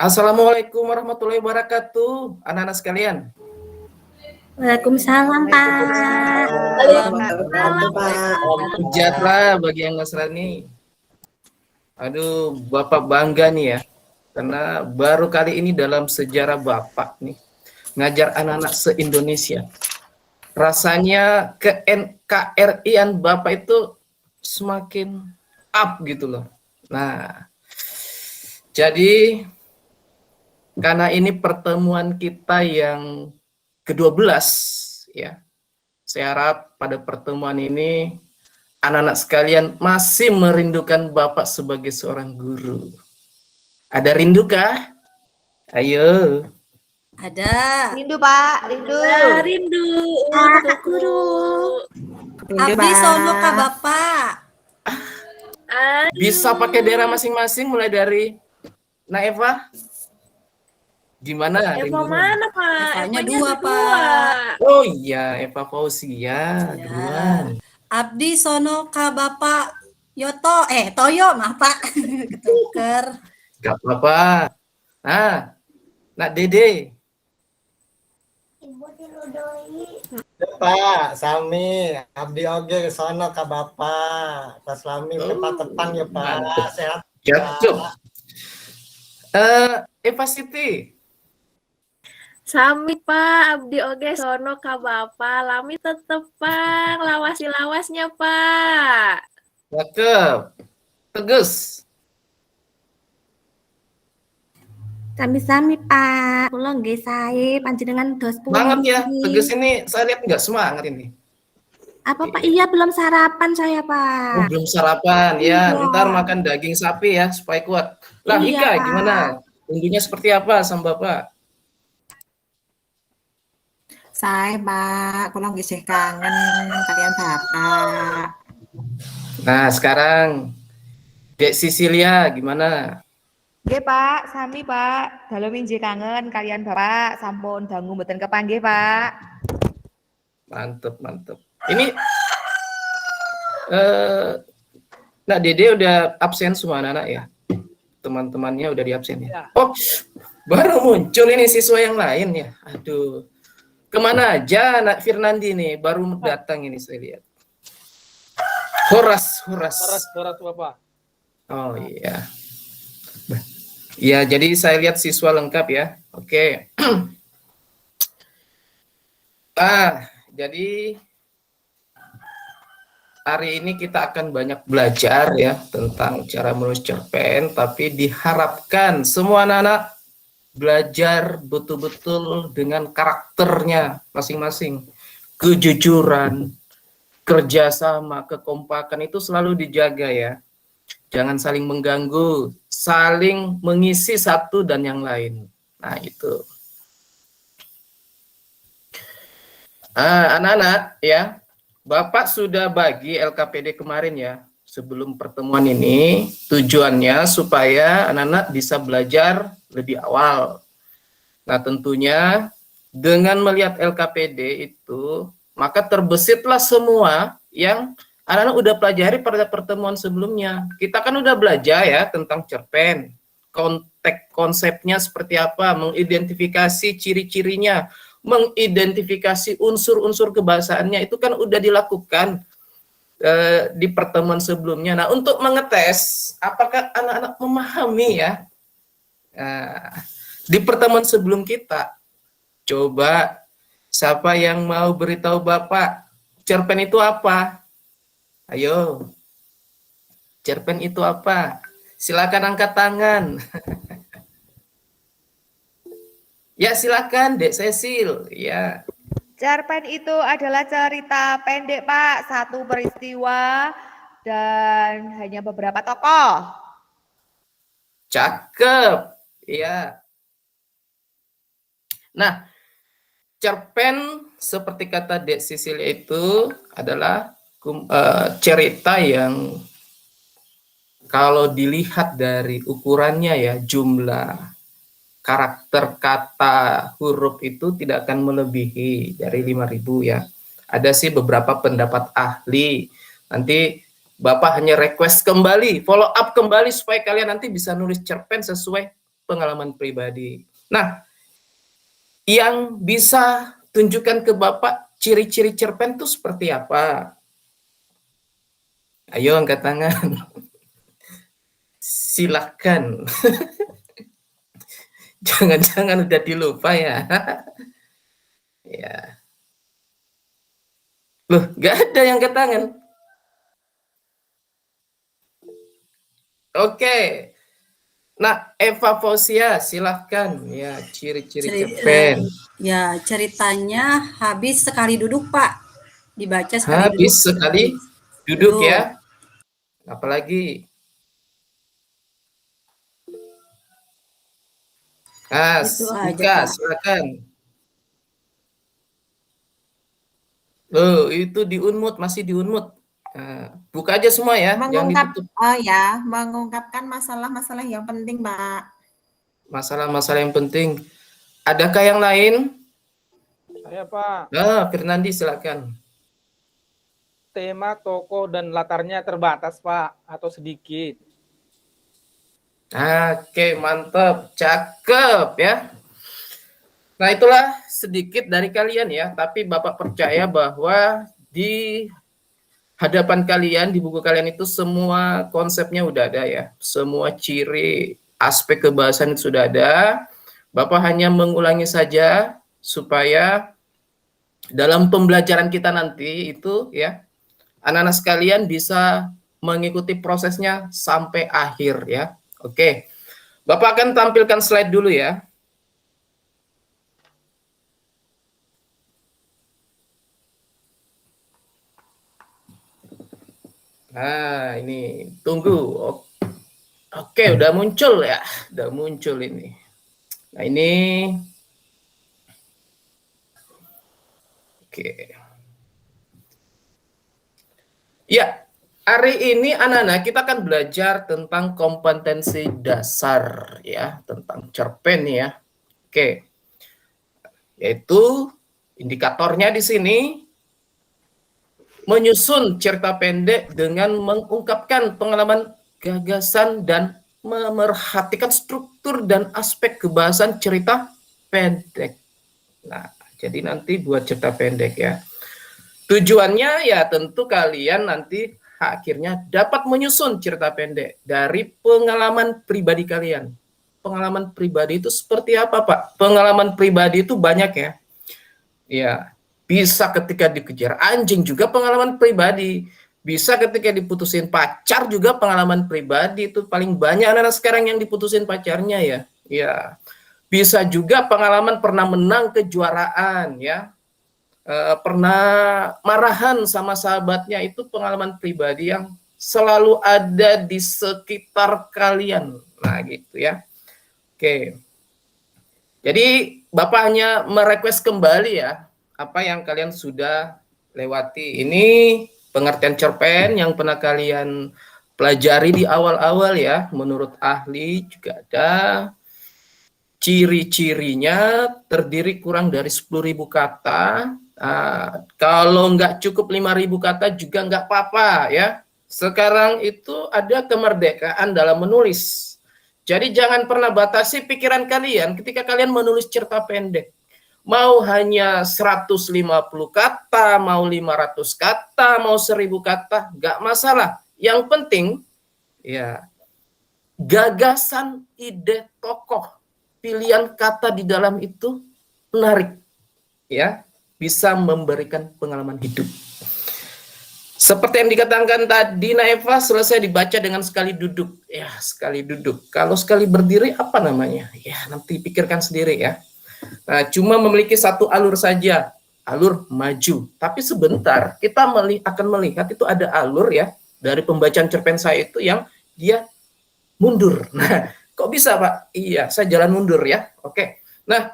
Assalamualaikum warahmatullahi wabarakatuh, anak-anak sekalian. Waalaikumsalam, Pak. Waalaikumsalam, Pak. Sejahtera bagi yang Nasrani. Aduh, Bapak bangga nih ya, karena baru kali ini dalam sejarah Bapak nih, ngajar anak-anak se-Indonesia. Rasanya ke NKRI-an Bapak itu semakin up gitu loh. Nah, jadi karena ini pertemuan kita yang ke-12 ya. Saya harap pada pertemuan ini anak-anak sekalian masih merindukan Bapak sebagai seorang guru. Ada rindukah? Ayo. Ada. Rindu, Pak. Rindu. Rindu untuk guru. Abdi sono ka Bapak. Bisa pakai daerah masing-masing mulai dari Eva. Gimana? Eva mana, Pak? Evanya dua, Pak. Oh iya, Eva Fauzia duluan. Abdi sono ka Bapak Yoto, Toyo, maaf Pak. Ketuker. Gak apa-apa. Nah, Nak Dede. Pak, Sami, Abdi oge sono ka Bapak. Pas Lami tepat-tepan ya Pak. Mantap. Sehat. Cakep. Eva Siti. Sami Pak, abdi oge sono ka Bapak, lami tetepang, lawasi-lawasnya Pak. Cakep. Tegas. Sami-sami Pak. Kula nggih sae panjenengan dos pundi. Banget ya. Tegas ini saya lihat nggak semangat ini. Apa Pak? Iya, belum sarapan saya, Pak. Oh, belum sarapan ya. Iya. Ntar makan daging sapi ya supaya kuat. Lah, Iya, Ika Pak. gimana? Unggunya seperti apa sama Bapak? Saya, Pak, kula nggih isih kangen kalian Bapak. Nah, sekarang Dek Sisilia gimana? Nggih, Pak, sami, Pak. Dalu minji kangen kalian Bapak, sampun dangu mboten kepanggih, Pak. Mantep, mantep. Ini Nak Dede udah absen semua anak-anak ya? Teman-temannya udah di absen ya? Oh, baru muncul ini siswa yang lain ya? Aduh. Kemana aja Nak Firnandi nih? Baru datang ini saya lihat. Horas Bapak. Oh iya. Ya, jadi saya lihat siswa lengkap ya. Oke. Jadi hari ini kita akan banyak belajar ya tentang cara menulis cerpen, tapi diharapkan semua anak-anak belajar betul-betul dengan karakternya masing-masing. Kejujuran, kerjasama, kekompakan itu selalu dijaga ya. Jangan saling mengganggu, saling mengisi satu dan yang lain. Nah itu. Anak-anak ya, Bapak sudah bagi LKPD kemarin ya. Sebelum pertemuan ini, tujuannya supaya anak-anak bisa belajar lebih awal. Nah tentunya dengan melihat LKPD itu, maka terbesitlah semua yang anak-anak udah pelajari pada pertemuan sebelumnya. Kita kan udah belajar ya tentang cerpen, konteks konsepnya seperti apa, mengidentifikasi ciri-cirinya, mengidentifikasi unsur-unsur kebahasaannya, itu kan udah dilakukan di pertemuan sebelumnya. Nah, untuk mengetes apakah anak-anak memahami ya, di pertemuan sebelum kita, coba siapa yang mau beritahu Bapak cerpen itu apa? Ayo, cerpen itu apa? Silakan angkat tangan. Ya silakan Dek Cecil. Ya. Cerpen itu adalah cerita pendek, Pak, satu peristiwa dan hanya beberapa tokoh. Cakep. Ya. Nah, cerpen seperti kata Dek Cecilia itu adalah cerita yang kalau dilihat dari ukurannya ya, jumlah karakter kata huruf itu tidak akan melebihi dari 5.000 ya. Ada sih beberapa pendapat ahli. Nanti Bapak hanya request kembali, follow up kembali supaya kalian nanti bisa nulis cerpen sesuai pengalaman pribadi. Nah, yang bisa tunjukkan ke Bapak ciri-ciri cerpen itu seperti apa? Ayo angkat tangan. Silahkan. Jangan-jangan udah dilupa ya. Ya. Loh, nggak ada yang angkat tangan. Oke. Nah, Eva Fausia, silahkan. Ya, ciri-ciri cerpen. Ya, ceritanya habis sekali duduk, Pak. Dibaca sekali duduk. Habis sekali duduk ya. Apalagi? Itu aja, Buka, Pak. silakan. Loh, itu di-unmute, masih di-unmute. Buka aja semua ya, jangan ditutup. Mengungkapkan masalah-masalah yang penting, Pak. Masalah-masalah yang penting. Adakah yang lain? Saya Pak, Fernandi silakan. tema tokoh dan latarnya terbatas Pak, atau sedikit. Oke, mantap. Cakep ya. Nah, itulah sedikit dari kalian ya. Tapi Bapak percaya bahwa di hadapan kalian, di buku kalian itu semua konsepnya udah ada ya. Semua ciri, aspek kebahasan itu sudah ada. Bapak hanya mengulangi saja supaya dalam pembelajaran kita nanti itu ya, anak-anak sekalian bisa mengikuti prosesnya sampai akhir ya. Oke, Bapak akan tampilkan slide dulu ya. Nah, ini tunggu. Oke, udah muncul ya. Udah muncul ini. Nah, ini. Oke. Ya, hari ini anak-anak kita akan belajar tentang kompetensi dasar ya, tentang cerpen ya. Oke. Yaitu indikatornya di sini menyusun cerita pendek dengan mengungkapkan pengalaman, gagasan, dan memerhatikan struktur dan aspek kebahasan cerita pendek. Nah, jadi nanti buat cerita pendek ya. Tujuannya ya tentu kalian nanti akhirnya dapat menyusun cerita pendek dari pengalaman pribadi kalian. Pengalaman pribadi itu seperti apa, Pak? Pengalaman pribadi itu banyak ya. Ya, bisa ketika dikejar anjing juga pengalaman pribadi. Bisa ketika diputusin pacar juga pengalaman pribadi. Itu paling banyak anak-anak sekarang yang diputusin pacarnya ya. Ya. Bisa juga pengalaman pernah menang kejuaraan ya. Pernah marahan sama sahabatnya, itu pengalaman pribadi yang selalu ada di sekitar kalian. Nah, gitu ya. Oke. Jadi Bapak hanya merequest kembali ya apa yang kalian sudah lewati. Ini pengertian cerpen yang pernah kalian pelajari di awal-awal ya. Menurut ahli juga ada ciri-cirinya terdiri kurang dari 10.000 kata. Kalau nggak cukup 5.000 kata juga nggak apa-apa ya. Sekarang itu ada kemerdekaan dalam menulis. Jadi jangan pernah batasi pikiran kalian ketika kalian menulis cerita pendek. Mau hanya 150 kata, mau 500 kata, mau 1.000 kata, nggak masalah. Yang penting ya gagasan, ide, tokoh, pilihan kata di dalam itu menarik ya, bisa memberikan pengalaman hidup. Seperti yang dikatakan tadi Naeva, selesai dibaca dengan sekali duduk. Ya, sekali duduk. Kalau sekali berdiri apa namanya? Ya, nanti pikirkan sendiri ya. Nah, cuma memiliki satu alur saja, alur maju. Tapi sebentar, kita akan melihat itu ada alur ya, dari pembacaan cerpen saya itu yang dia mundur. Nah, kok bisa Pak? Iya, saya jalan mundur ya. Oke. Nah,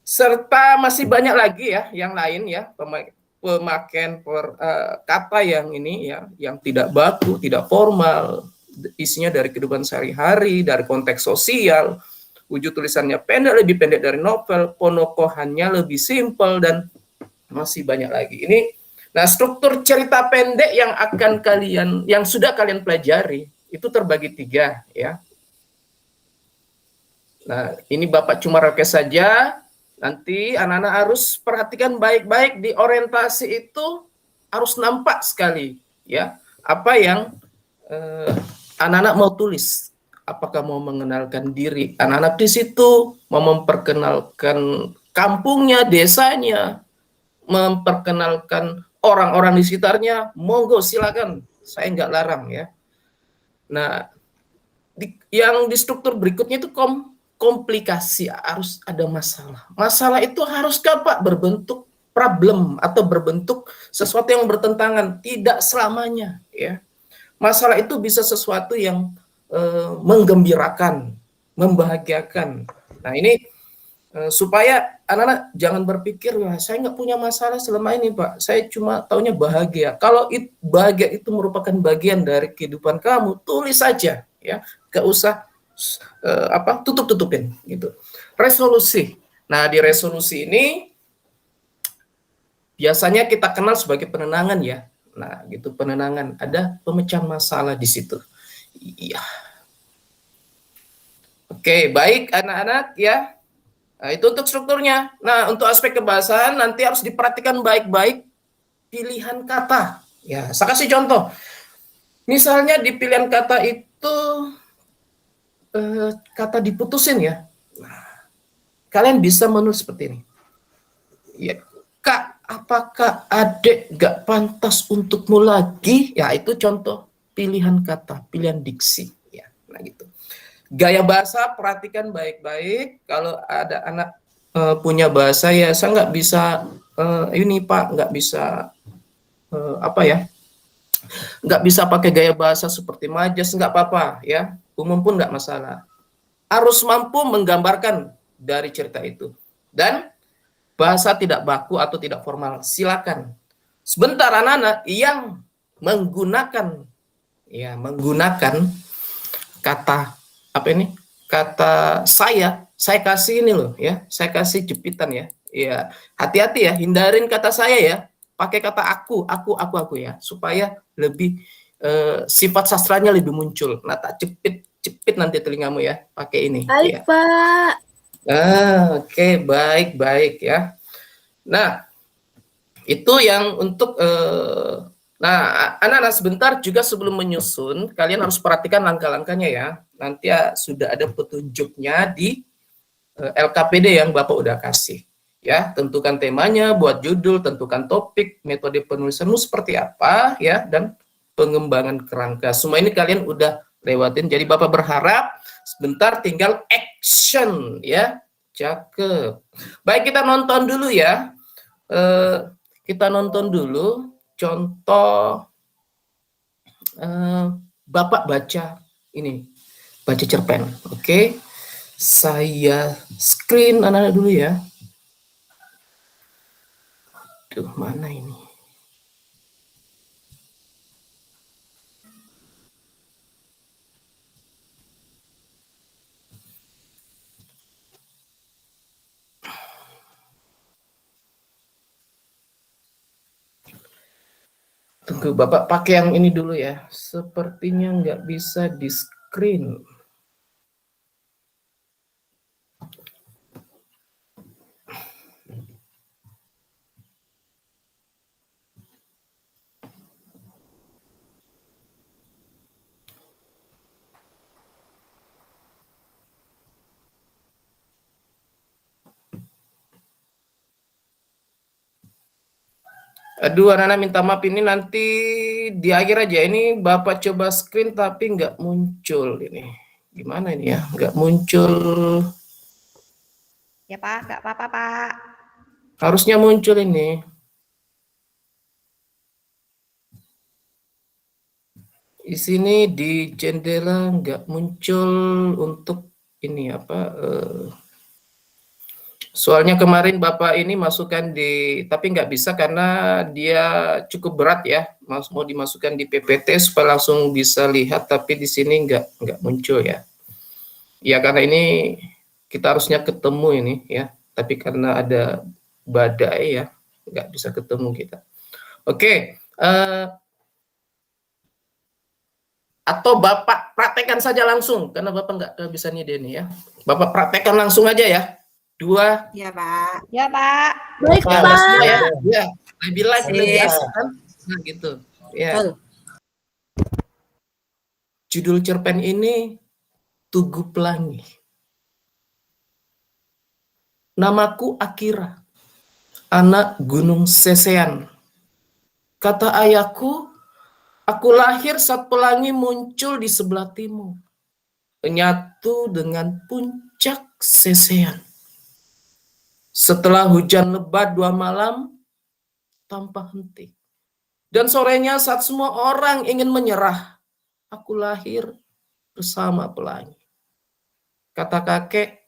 serta masih banyak lagi ya, yang lain ya, pemakaian kata yang ini ya, yang tidak baku, tidak formal, isinya dari kehidupan sehari-hari, dari konteks sosial, wujud tulisannya pendek, lebih pendek dari novel, ponokohannya lebih simpel, dan masih banyak lagi. Nah, struktur cerita pendek yang sudah kalian pelajari itu terbagi 3 ya. Nah, ini Bapak cuma rekes saja. Nanti anak-anak harus perhatikan baik-baik, di orientasi itu harus nampak sekali ya apa yang anak-anak mau tulis. Apakah mau mengenalkan diri anak-anak di situ, mau memperkenalkan kampungnya, desanya, memperkenalkan orang-orang di sekitarnya, monggo silakan, saya nggak larang ya. Nah, yang di struktur berikutnya itu komplikasi, harus ada masalah. Masalah itu haruskah Pak berbentuk problem atau berbentuk sesuatu yang bertentangan? Tidak selamanya ya. Masalah itu bisa sesuatu yang menggembirakan, membahagiakan. Nah, ini supaya anak-anak jangan berpikir, wah saya nggak punya masalah selama ini Pak, saya cuma taunya bahagia. Kalau bahagia itu merupakan bagian dari kehidupan kamu, tulis saja ya, nggak usah tutup-tutupin gitu. Resolusi. Nah, di resolusi ini biasanya kita kenal sebagai penenangan ya. Nah, gitu, penenangan, ada pemecahan masalah di situ. Iya. Oke, baik anak-anak ya. Nah, itu untuk strukturnya. Nah, untuk aspek kebahasaan nanti harus diperhatikan baik-baik pilihan kata. Ya, saya kasih contoh. Misalnya di pilihan kata itu kata diputusin ya. Nah, kalian bisa menulis seperti ini. Ya, Kak, apakah adik gak pantas untukmu lagi? Ya, itu contoh pilihan kata, pilihan diksi. Ya, nah gitu. Gaya bahasa perhatikan baik-baik. Kalau ada anak punya bahasa ya, saya nggak bisa ini Pak, nggak bisa nggak bisa pakai gaya bahasa seperti majas, nggak apa-apa ya. Umum pun nggak masalah. Harus mampu menggambarkan dari cerita itu. Dan bahasa tidak baku atau tidak formal, silakan. Sebentar anak-anak yang menggunakan kata kata saya kasih ini loh ya, saya kasih jepitan ya. Ya, hati-hati ya, hindarin kata saya ya. Pakai kata aku ya, supaya lebih sifat sastranya lebih muncul. Nah, tak jepit nanti telingamu ya, pakai ini. Baik, ya. Pak. Oke, baik ya. Nah, itu yang untuk nah, anak-anak sebentar juga sebelum menyusun, kalian harus perhatikan langkah-langkahnya ya. Nanti ya, sudah ada petunjuknya di LKPD yang Bapak udah kasih. Ya, tentukan temanya, buat judul, tentukan topik, metode penulisanmu seperti apa ya, dan pengembangan kerangka. Semua ini kalian udah lewatin. Jadi Bapak berharap sebentar tinggal action ya. Cakep. Baik, kita nonton dulu ya. Kita nonton dulu contoh Bapak baca ini, baca cerpen. Oke. Saya screen anak-anak dulu ya. Aduh, mana ini? Tunggu, Bapak pakai yang ini dulu ya. Sepertinya nggak bisa di screen. Aduh, anak-anak minta maaf, ini nanti di akhir aja. Ini Bapak coba screen tapi nggak muncul ini. Gimana ini ya? Nggak muncul. Ya Pak, nggak apa-apa Pak. Harusnya muncul ini. Di sini di jendela nggak muncul untuk ini apa? Soalnya kemarin Bapak ini masukkan tapi nggak bisa karena dia cukup berat ya, mau dimasukkan di PPT supaya langsung bisa lihat, tapi di sini nggak muncul ya. Ya karena ini Kita harusnya ketemu ini ya, tapi karena ada badai ya, nggak bisa ketemu kita. Oke, atau Bapak praktekkan saja langsung, karena Bapak nggak kehabisan ide nih ya. Bapak praktekkan langsung aja ya. 2, Ya, Pak. Ya, Pak. Baik, Pak. Pak. ya, ya. Lebih like, lebih Sip. asik kan? Nah gitu. Ya. Betul. Judul cerpen ini Tugu Pelangi. Namaku Akira, anak Gunung Sesean. Kata ayahku, aku lahir saat pelangi muncul di sebelah timur, menyatu dengan puncak Sesean. Setelah hujan lebat 2 malam tanpa henti. Dan sorenya saat semua orang ingin menyerah, aku lahir bersama pelangi. Kata kakek,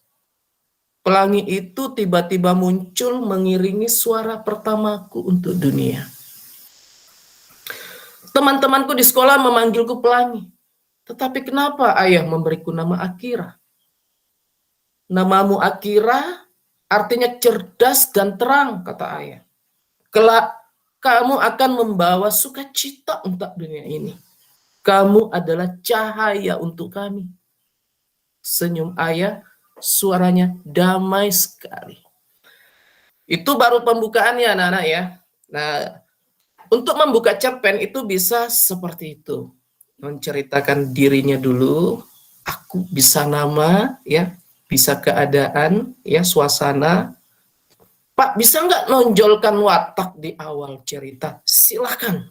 pelangi itu tiba-tiba muncul mengiringi suara pertamaku untuk dunia. Teman-temanku di sekolah memanggilku pelangi. Tetapi kenapa ayah memberiku nama Akira? Namamu Akira artinya cerdas dan terang, kata ayah. Kelak kamu akan membawa sukacita untuk dunia ini. Kamu adalah cahaya untuk kami. Senyum ayah, suaranya damai sekali. Itu baru pembukaannya anak-anak ya. Nah, untuk membuka cerpen itu bisa seperti itu. Menceritakan dirinya dulu, aku bisa nama ya, bisa keadaan ya, suasana. Pak, bisa nggak nonjolkan watak di awal cerita? Silakan.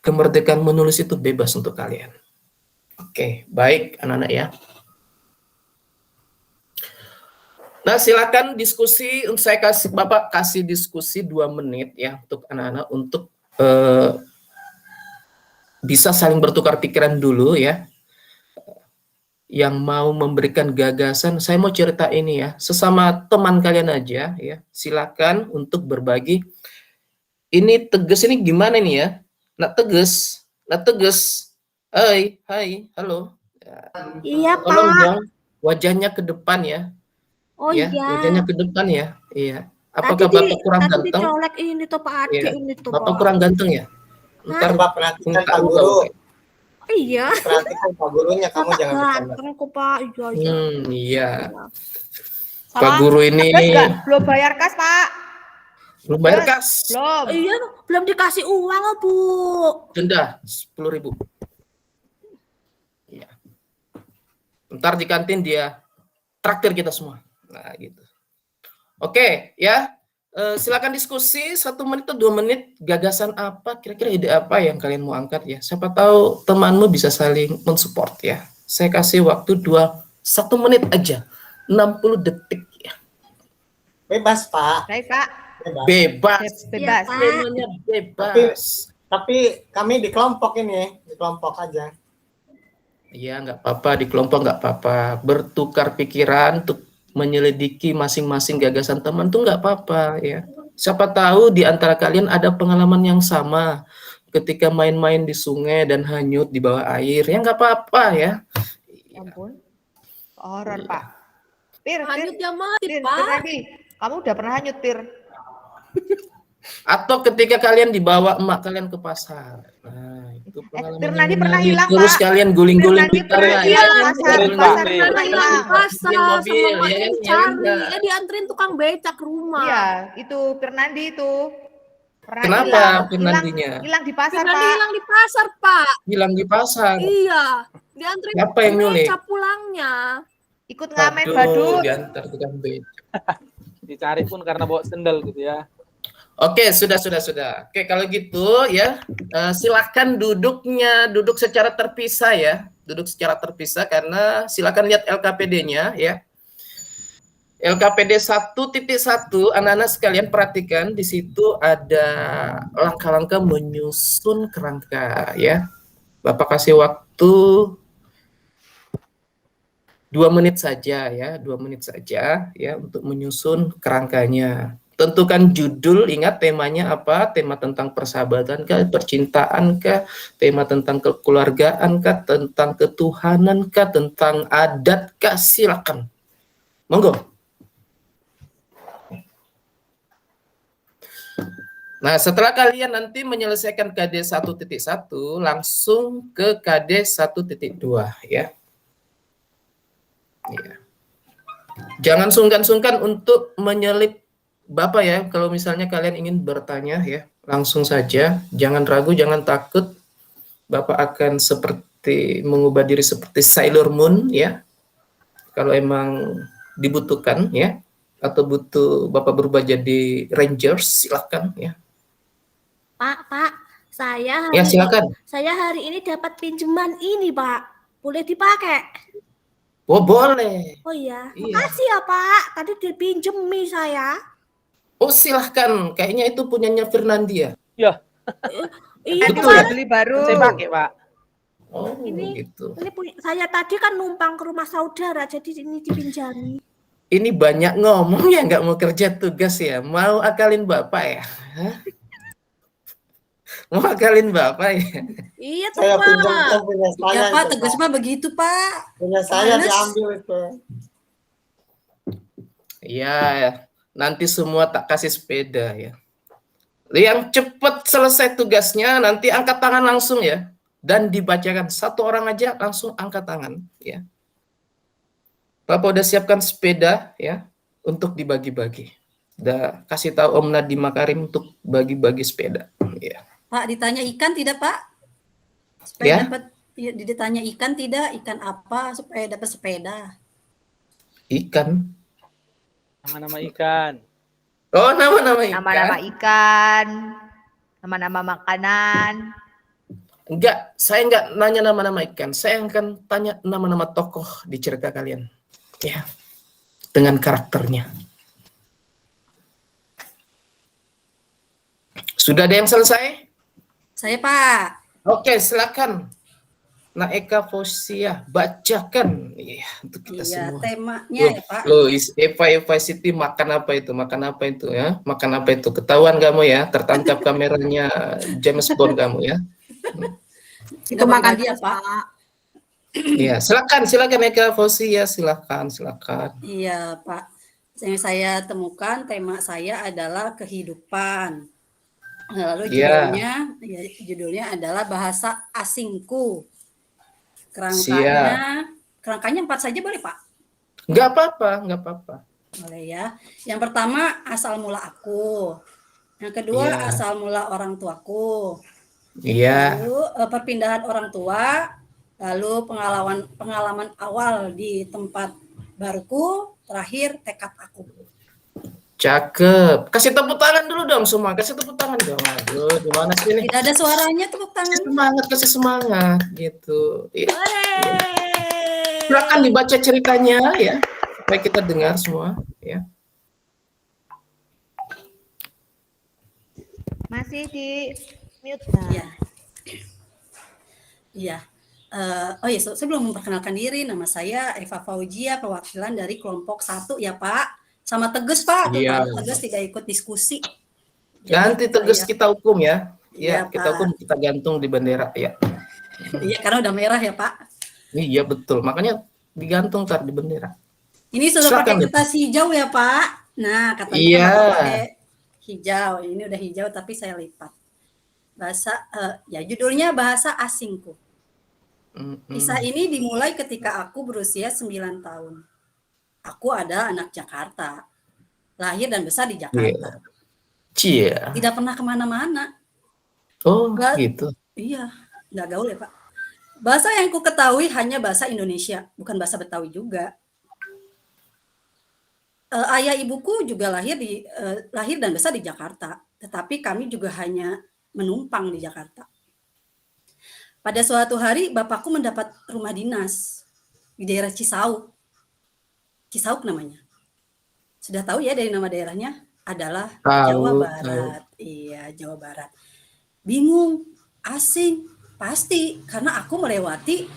Kemerdekaan menulis itu bebas untuk kalian. Oke, baik anak-anak ya. Nah, silakan diskusi. Saya kasih Bapak kasih diskusi 2 menit ya untuk anak-anak untuk bisa saling bertukar pikiran dulu ya. Yang mau memberikan gagasan, saya mau cerita ini ya, sesama teman kalian aja ya. Silakan untuk berbagi. Ini Teges ini gimana nih ya? Nak Teges, Nak Teges. Hai, halo. Iya, Tolong Pak. dong wajahnya ke depan ya. Oh Ya, iya. wajahnya ke depan ya. Iya. Apakah Bapak kurang tadi ganteng? dicolek ini tuh Pak Ade Iya. ini tuh Bapak Pak. kurang ganteng ya? Ntar Coba perhatikan minta Pak aku Guru. tahu. Iya. Perhatikan Pak Gurunya, kamu Otak jangan bercanda. ganteng kok Pak. Iya, iya. Iya. Sama Pak Guru ini Tegas nggak? Belum bayar kas, Pak. belum bayar Tegas. kas. Belum. Iya, belum dikasih uang oh, Bu. Denda 10.000. Iya. Ntar di kantin dia traktir kita semua. Nah, gitu. Oke, ya. Silakan diskusi 1 menit atau 2 menit. Gagasan apa? Kira-kira ide apa yang kalian mau angkat ya? Siapa tahu temanmu bisa saling mensupport ya. Saya kasih waktu 1 menit aja. 60 detik ya. Bebas, Pak. Baik, Pak. Bebas. Bebas. Bebas. Pak. Temanya bebas. Tapi kami di kelompok ini, di kelompok aja. Iya, nggak apa-apa, di kelompok nggak apa-apa. Bertukar pikiran untuk menyelidiki masing-masing gagasan teman tuh nggak apa-apa ya. Siapa tahu di antara kalian ada pengalaman yang sama ketika main-main di sungai dan hanyut di bawah air. Ya nggak apa-apa ya. Ya ampun. Horor, Pak. Tir, Hanyut Tir, yang mati, Tir, Pak. lagi. Kamu udah pernah hanyut, Tir? Atau ketika kalian dibawa emak kalian ke pasar. Nah, itu pengalaman Tir yang Nadi pernah menarik. hilang, Terus Pak. kalian guling-guling Tir Nadi pikiran pernah ya. hilang Kan? pasar, Guling-guling pasar pikiran. pernah hilang. Pasar Di mobil, sama ya makin kan? cari. Ya. Dianterin tukang becak ke rumah. Iya, itu Fernandi itu. Pernah Kenapa hilang. Fernandinya? Hilang di pasar, Fernandi Pak. hilang di pasar, Pak. Hilang di pasar. Iya. Dianterin Siapa yang nyulik? becak pulangnya. Ikut ngamen Aduh, badut. diantar tukang becak. Dicari pun karena bawa sendal gitu ya. Oke, sudah. Oke, kalau gitu ya, silakan duduk secara terpisah ya. Duduk secara terpisah karena silakan lihat LKPD-nya ya. LKPD 1.1, anak-anak sekalian perhatikan di situ ada langkah-langkah menyusun kerangka ya. Bapak kasih waktu 2 menit saja ya, 2 menit saja ya untuk menyusun kerangkanya. Tentukan judul, ingat temanya apa? Tema tentang persahabatan kah, percintaan kah, tema tentang kekeluargaan kah, tentang ketuhanan kah, tentang adat kah, silakan. Monggo. Nah, setelah kalian nanti menyelesaikan KD 1.1, langsung ke KD 1.2 ya. Ya. Jangan sungkan-sungkan untuk menyelip Bapak ya, kalau misalnya kalian ingin bertanya ya, langsung saja, jangan ragu, jangan takut. Bapak akan seperti mengubah diri seperti Sailor Moon ya. Kalau emang dibutuhkan ya, atau butuh Bapak berubah jadi Rangers, silakan ya. Pak, saya Ya, silakan. saya hari ini dapat pinjaman ini, Pak. Boleh dipakai? Oh, boleh. Oh iya. Iya. Makasih ya, Pak. Tadi dipinjemi saya. Oh, silahkan. Kayaknya itu punyanya Fernandia. Ya, Iya, Betul. Pak. Beli baru. saya pakai, Pak. Oh, Ini- gitu. Ini saya tadi kan numpang ke rumah saudara, jadi ini dipinjami. Ini banyak ngomong ya, nggak mau kerja tugas ya. Mau akalin Bapak ya? Hah? Mau akalin Bapak ya? Iya tuh, Saya Pak. pinjamkan punya saya. Ya Pak, itu, tegas mah begitu Pak. Punya saya Males. diambil itu. Iya, nanti semua tak kasih sepeda ya. Yang cepat selesai tugasnya nanti angkat tangan langsung ya. Dan dibacakan satu orang aja langsung angkat tangan ya. Bapak udah siapkan sepeda ya untuk dibagi-bagi. Udah kasih tahu Om Nadiem Makarim untuk bagi-bagi sepeda. Ya. Pak, ditanya ikan tidak Pak? Ya. Supaya dapat ditanya ikan tidak, ikan apa supaya dapat sepeda. Ikan. Nama-nama ikan. Oh, nama-nama ikan. Nama-nama ikan, nama-nama makanan. Enggak, saya enggak nanya nama-nama ikan. Saya akan tanya nama-nama tokoh di cerita kalian. Ya. Dengan karakternya. Sudah ada yang selesai? Saya Pak. Oke, silakan. Nah, Eka Fosia, bacakan. Iya, untuk kita Iya, semua. temanya ya Pak. Loh, Eva Siti makan apa itu? Makan apa itu ya? Makan apa itu? Ketahuan kamu ya, tertangkap kameranya James Bond kamu ya. Itu makan dia terus, Pak. Pak. Iya, silakan Eka Fosia, silakan. Iya Pak. Yang saya temukan tema saya adalah kehidupan. Lalu Iya. judulnya adalah bahasa asingku. Siap. Kerangkanya 4 saja boleh Pak? Enggak apa-apa. Boleh ya. Yang pertama asal mula aku. Yang kedua Iya. asal mula orang tuaku. Iya. Lalu perpindahan orang tua. Lalu pengalaman awal di tempat baruku. Terakhir tekad aku. Cakep. Kasih tepuk tangan dulu dong semua. Kasih tepuk tangan dong. Aduh, gimana sih ini? Tidak ada suaranya tepuk tangan. Kasih semangat gitu. Iya. Hore! Silakan dibaca ceritanya ya, supaya kita dengar semua ya. Masih di mute. Iya. Iya. Oh iya, saya belum memperkenalkan diri. Nama saya Eva Fauzia, perwakilan dari kelompok 1 ya Pak. Sama Tegas Pak. Tuh, Iya. Pak Tegas tidak ikut diskusi. Ganti Jadi, Tegas saya- kita hukum ya. Iya, Ya, kita Pak. hukum, kita gantung di bendera ya. Iya, karena udah merah ya Pak. Iya betul, makanya digantung tar di bendera. Ini sudah Silakan, pakai Bu. kertas hijau ya Pak. Nah, katanya Iya. Bapak pakai hijau. Ini udah hijau tapi saya lipat. Judulnya bahasa asingku. Kisah ini dimulai ketika aku berusia 9 tahun. Aku adalah anak Jakarta. Lahir dan besar di Jakarta. Cia. Tidak pernah kemana-mana. Oh, Enggak. gitu. Iya, nggak gaul ya Pak. Bahasa yang ku ketahui hanya bahasa Indonesia, bukan bahasa Betawi juga. Ayah ibuku juga lahir dan besar di Jakarta, tetapi kami juga hanya menumpang di Jakarta. Pada suatu hari bapakku mendapat rumah dinas di daerah Cisauk. Cisauk namanya. Sudah tahu ya dari nama daerahnya? Adalah Tahu, Jawa Barat. Iya, Jawa Barat. Bingung, asing, pasti karena aku melewati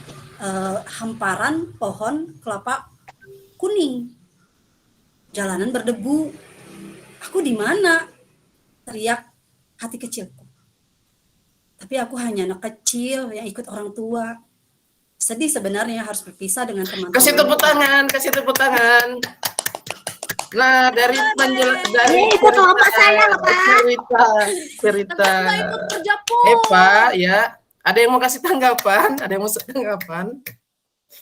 hamparan pohon kelapa kuning. Jalanan berdebu. Aku di mana? Teriak hati kecilku. Tapi aku hanya anak kecil yang ikut orang tua. Sedih sebenarnya harus berpisah dengan teman-teman. Kasih tepuk tangan. Nah, dari Itu kelompok saya loh, Pak. cerita. Nggak ikut kerja pun. Pak, ya. Ada yang mau kasih tanggapan? Ada yang mau tanggapan?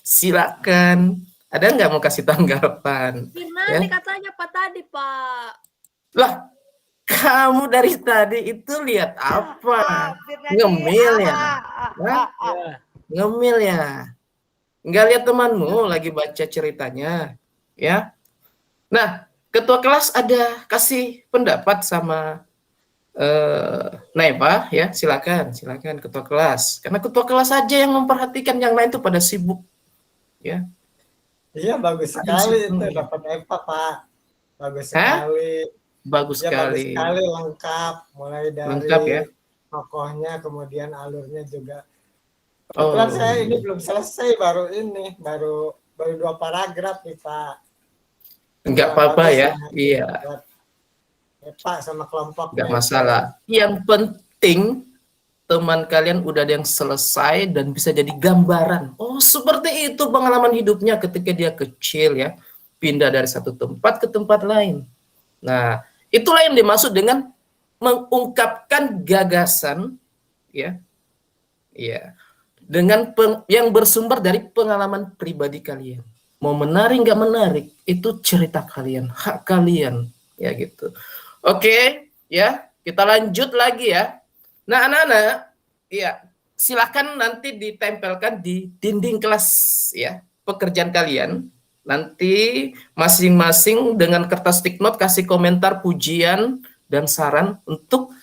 Silakan. Ada nggak mau kasih tanggapan? Gimana katanya Pak tadi, Pak? Lah, kamu dari tadi itu lihat apa? Ngemil ya? Hah? Ngemil ya? Nggak lihat temanmu lagi baca ceritanya, ya? Nah, ketua kelas ada kasih pendapat sama Naipa, ya? Silakan ketua kelas. Karena ketua kelas saja yang memperhatikan, yang lain itu pada sibuk, ya. Iya, bagus sekali itu dapat EPA, Pak. Bagus sekali. Bagus Ya, bagus sekali. sekali, lengkap. Mulai dari Lengkap, ya? tokohnya, kemudian alurnya juga. Oh. Kebetulan saya ini belum selesai, baru 2 paragraf nih, Pak. Enggak apa-apa ya. Iya. Pak sama kelompok. Enggak masalah. Yang penting teman kalian udah ada yang selesai dan bisa jadi gambaran. Oh, seperti itu pengalaman hidupnya ketika dia kecil ya. Pindah dari satu tempat ke tempat lain. Nah, itulah yang dimaksud dengan mengungkapkan gagasan ya. Iya. Dengan yang bersumber dari pengalaman pribadi kalian. Mau menarik nggak menarik, itu cerita kalian, hak kalian, ya gitu. Oke, ya, kita lanjut lagi ya. Nah, anak-anak, ya, silakan nanti ditempelkan di dinding kelas ya, pekerjaan kalian. Nanti masing-masing dengan kertas stick note kasih komentar, pujian, dan saran untuk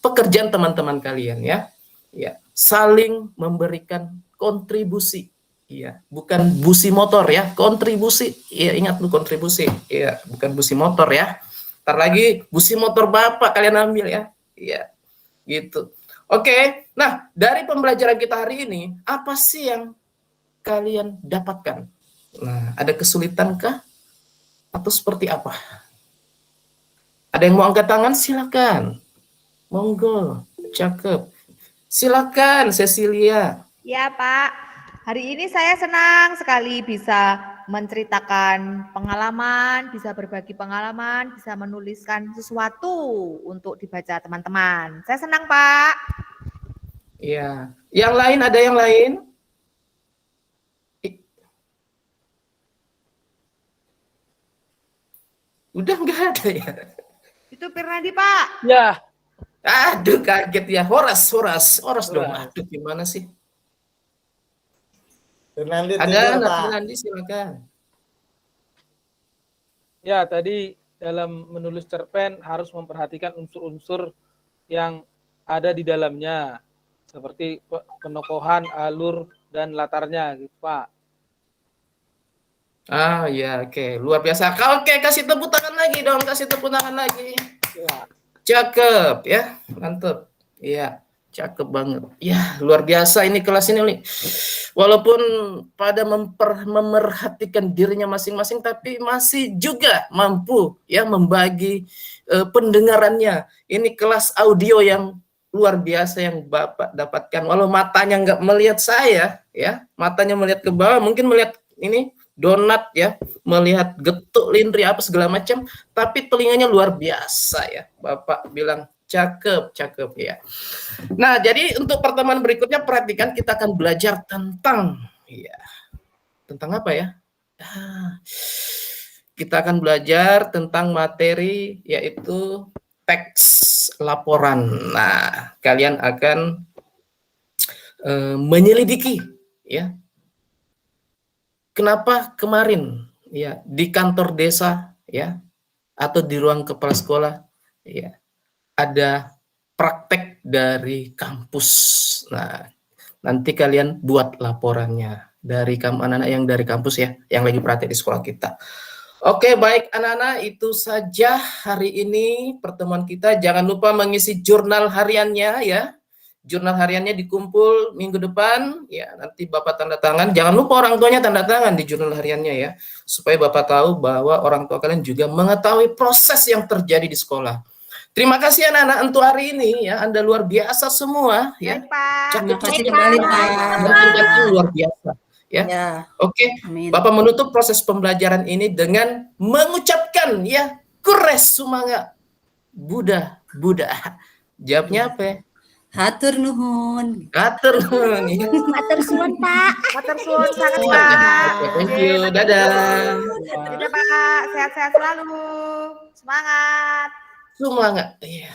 pekerjaan teman-teman kalian ya. Ya, saling memberikan kontribusi. Iya, bukan busi motor ya, kontribusi. Iya, ingat lu kontribusi. Iya, bukan busi motor ya. Ntar lagi busi motor Bapak kalian ambil ya. Iya. Gitu. Oke. Nah, dari pembelajaran kita hari ini, apa sih yang kalian dapatkan? Nah, ada kesulitankah? Atau seperti apa? Ada yang mau angkat tangan? Silakan. Monggo. Cakep. Silakan, Cecilia. Ya, Pak. Hari ini saya senang sekali bisa menceritakan pengalaman, bisa berbagi pengalaman, bisa menuliskan sesuatu untuk dibaca teman-teman. Saya senang, Pak. Iya. Yang lain, ada yang lain? Udah nggak ada ya? Itu Pirnadi, Pak. Ya, Aduh, kaget ya. Horas dong. Aduh, gimana sih? Fernandi Ada tidur, anak Pak. Fernandi, silakan. ya tadi dalam menulis cerpen harus memperhatikan unsur-unsur yang ada di dalamnya. Seperti penokohan, alur, dan latarnya gitu, Pak. Ah ya, oke. Luar biasa. Oke, kasih tepuk tangan lagi dong. Kasih tepuk tangan lagi. Ya. Cakep ya. Mantep. Iya. Cakep banget. Ya, luar biasa ini kelas ini nih. Walaupun pada memerhatikan dirinya masing-masing, tapi masih juga mampu ya membagi pendengarannya. Ini kelas audio yang luar biasa yang Bapak dapatkan. Walau matanya nggak melihat saya, ya, matanya melihat ke bawah, mungkin melihat ini donat ya, melihat getuk, lindri apa segala macam, tapi telinganya luar biasa ya. Bapak bilang cakep ya. Nah, jadi untuk pertemuan berikutnya perhatikan kita akan belajar tentang ya. Tentang apa ya? Kita akan belajar tentang materi yaitu teks laporan. Nah, kalian akan menyelidiki ya. Kenapa kemarin ya di kantor desa ya atau di ruang kepala sekolah ya ada praktek dari kampus. Nah, nanti kalian buat laporannya dari anak-anak yang dari kampus ya, yang lagi praktek di sekolah kita. Oke, baik anak-anak, itu saja hari ini pertemuan kita. Jangan lupa mengisi jurnal hariannya ya. Jurnal hariannya dikumpul minggu depan ya, nanti Bapak tanda tangan. Jangan lupa orang tuanya tanda tangan di jurnal hariannya ya, supaya Bapak tahu bahwa orang tua kalian juga mengetahui proses yang terjadi di sekolah. Terima kasih anak-anak untuk hari ini ya, Anda luar biasa semua ya. Baik, Pak. Terima kasih Cakep. kembali, Pak. Kerjaan luar biasa ya. Ya, Oke, amin. Bapak menutup proses pembelajaran ini dengan mengucapkan Lanjutkan ya. Kures sumangga. Buddha. Jawabnya apa? Hatur nuhun. Atur nuhun. Ya. Matur suwun, Pak. Matur suwun sangat Oke, Pak. thank you. Dadah. Dadah Pak, sehat-sehat selalu. Semangat. Semangat. Iya.